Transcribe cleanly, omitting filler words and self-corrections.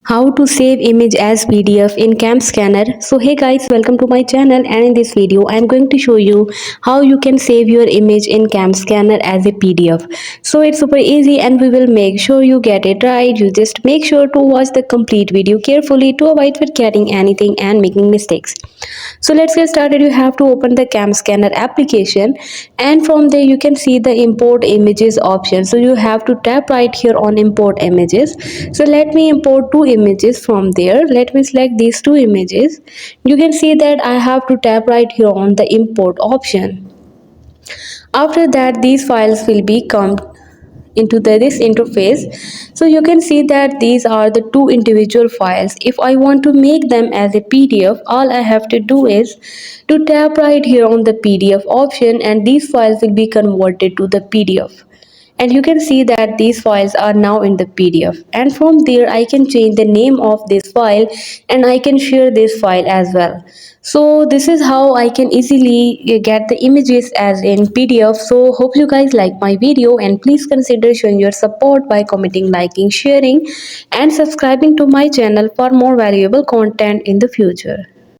How to save image as PDF in Cam Scanner. So hey guys, welcome to my channel, and in this video I am going to show you how you can save your image in Cam Scanner as a PDF. So it's super easy and we will make sure you get it right. You just make sure to watch the complete video carefully to avoid forgetting anything and making mistakes. So let's get started. You have to open the Cam Scanner application, and from there you can see the import images option. So you have to tap right here on import images. So let me import two images from there. Let me select these two images. You can see that I have to tap right here on the import option. After that, these files will be come into this interface. So you can see that these are the two individual files. If I want to make them as a PDF, all I have to do is to tap right here on the PDF option, and these files will be converted to the PDF. And you can see that these files are now in the PDF, and from there I can change the name of this file and I can share this file as well. So this is how I can easily get the images as in PDF. So hope you guys like my video, and please consider showing your support by commenting, liking, sharing and subscribing to my channel for more valuable content in the future.